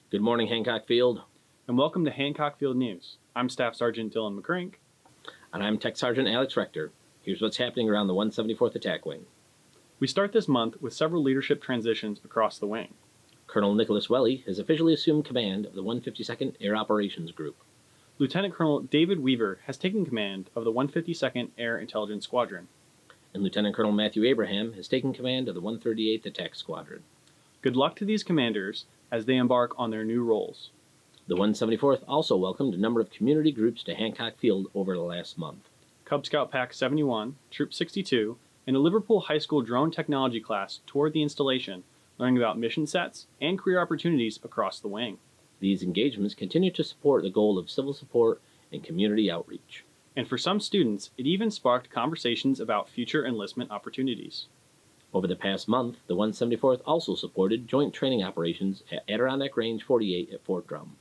Good morning, Hancock Field. And welcome to Hancock Field News. I'm Staff Sergeant Dylan McCrink. And I'm Tech Sergeant Alex Rector. Here's what's happening around the 174th Attack Wing. We start this month with several leadership transitions across the wing. Colonel Nicholas Welly has officially assumed command of the 152nd Air Operations Group. Lieutenant Colonel David Weaver has taken command of the 152nd Air Intelligence Squadron. And Lieutenant Colonel Matthew Abraham has taken command of the 138th Attack Squadron. Good luck to these commanders as they embark on their new roles. The 174th also welcomed a number of community groups to Hancock Field over the last month. Cub Scout Pack 71, Troop 62, and a Liverpool High School drone technology class toured the installation, learning about mission sets and career opportunities across the wing. These engagements continue to support the goal of civil support and community outreach. And for some students, it even sparked conversations about future enlistment opportunities. Over the past month, the 174th also supported joint training operations at Adirondack Range 48 at Fort Drum.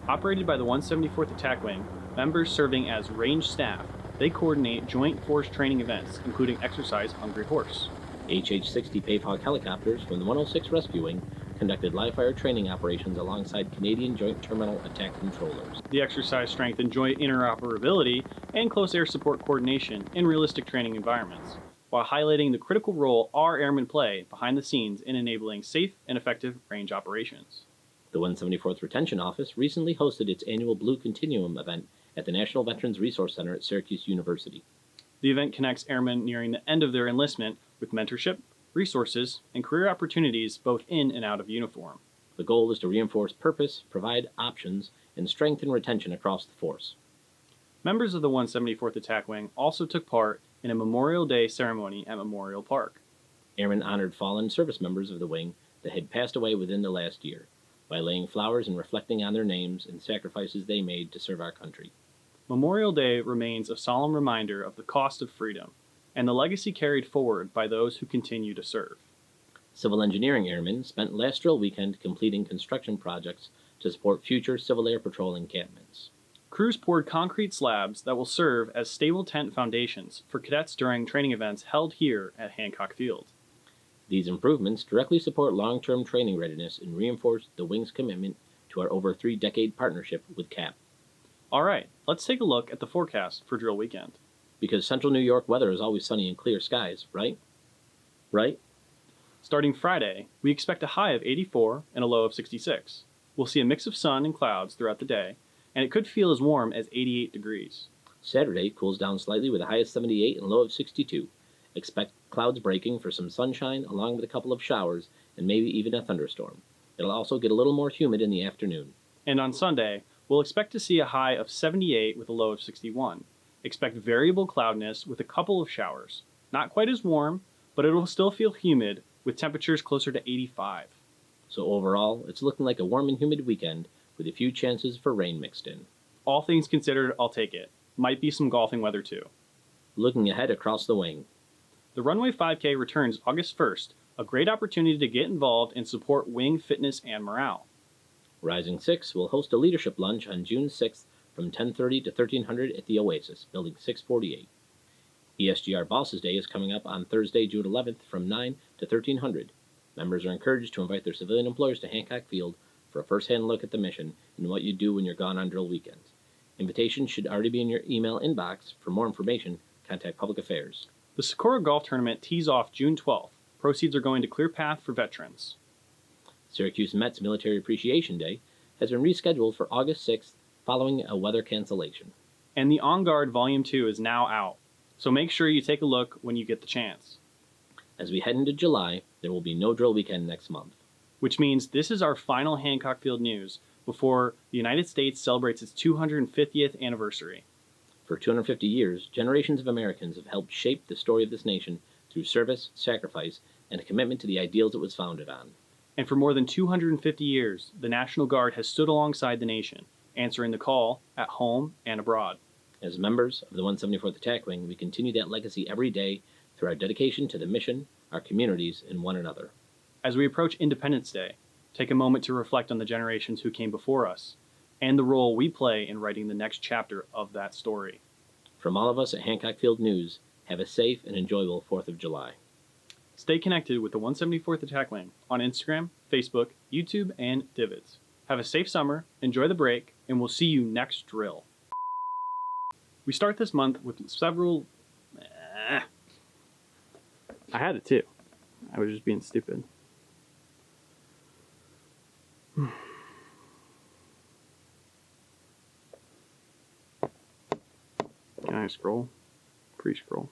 Operated by the 174th Attack Wing, members serving as range staff, they coordinate joint force training events, including Exercise Hungry Horse. HH-60 Pavehawk helicopters from the 106 Rescue Wing conducted live-fire training operations alongside Canadian Joint Terminal Attack Controllers. The exercise strengthened joint interoperability and close air support coordination in realistic training environments, while highlighting the critical role our airmen play behind the scenes in enabling safe and effective range operations. The 174th Retention Office recently hosted its annual Blue Continuum event at the National Veterans Resource Center at Syracuse University. The event connects airmen nearing the end of their enlistment with mentorship, resources, and career opportunities both in and out of uniform. The goal is to reinforce purpose, provide options, and strengthen retention across the force. Members of the 174th Attack Wing also took part in a Memorial Day ceremony at Memorial Park. Airmen honored fallen service members of the wing that had passed away within the last year by laying flowers and reflecting on their names and sacrifices they made to serve our country. Memorial Day remains a solemn reminder of the cost of freedom and the legacy carried forward by those who continue to serve. Civil engineering airmen spent last drill weekend completing construction projects to support future Civil Air Patrol encampments. Crews poured concrete slabs that will serve as stable tent foundations for cadets during training events held here at Hancock Field. These improvements directly support long-term training readiness and reinforce the wing's commitment to our over 3-decade partnership with CAP. All right, let's take a look at the forecast for drill weekend. Because central New York weather is always sunny and clear skies, right? Right? Starting Friday, we expect a high of 84 and a low of 66. We'll see a mix of sun and clouds throughout the day, and it could feel as warm as 88 degrees. Saturday cools down slightly with a high of 78 and a low of 62. Expect clouds breaking for some sunshine along with a couple of showers and maybe even a thunderstorm. It'll also get a little more humid in the afternoon. And on Sunday, we'll expect to see a high of 78 with a low of 61. Expect variable cloudiness with a couple of showers. Not quite as warm, but it'll still feel humid with temperatures closer to 85. So overall, it's looking like a warm and humid weekend with a few chances for rain mixed in. All things considered, I'll take it. Might be some golfing weather too. Looking ahead across the wing. The Runway 5K returns August 1st, a great opportunity to get involved and support wing fitness and morale. Rising 6 will host a leadership lunch on June 6th from 10:30 to 1300 at the Oasis, Building 648. ESGR Bosses Day is coming up on Thursday, June 11th from 9 to 1300. Members are encouraged to invite their civilian employers to Hancock Field for a first-hand look at the mission and what you do when you're gone on drill weekends. Invitations should already be in your email inbox. For more information, contact Public Affairs. The Socorro Golf Tournament tees off June 12th. Proceeds are going to Clear Path for veterans. Syracuse Met's Military Appreciation Day has been rescheduled for August 6th following a weather cancellation. And the On Guard Volume 2 is now out, so make sure you take a look when you get the chance. As we head into July, there will be no drill weekend next month. Which means this is our final Hancock Field News before the United States celebrates its 250th anniversary. For 250 years, generations of Americans have helped shape the story of this nation through service, sacrifice, and a commitment to the ideals it was founded on. And for more than 250 years, the National Guard has stood alongside the nation, answering the call at home and abroad. As members of the 174th Attack Wing, we continue that legacy every day through our dedication to the mission, our communities, and one another. As we approach Independence Day, take a moment to reflect on the generations who came before us and the role we play in writing the next chapter of that story. From all of us at Hancock Field News, have a safe and enjoyable 4th of July. Stay connected with the 174th Attack Wing on Instagram, Facebook, YouTube, and Divots. Have a safe summer, enjoy the break, and we'll see you next drill. We start this month with several... I had it too. I was just being stupid. Can I scroll? Free scroll.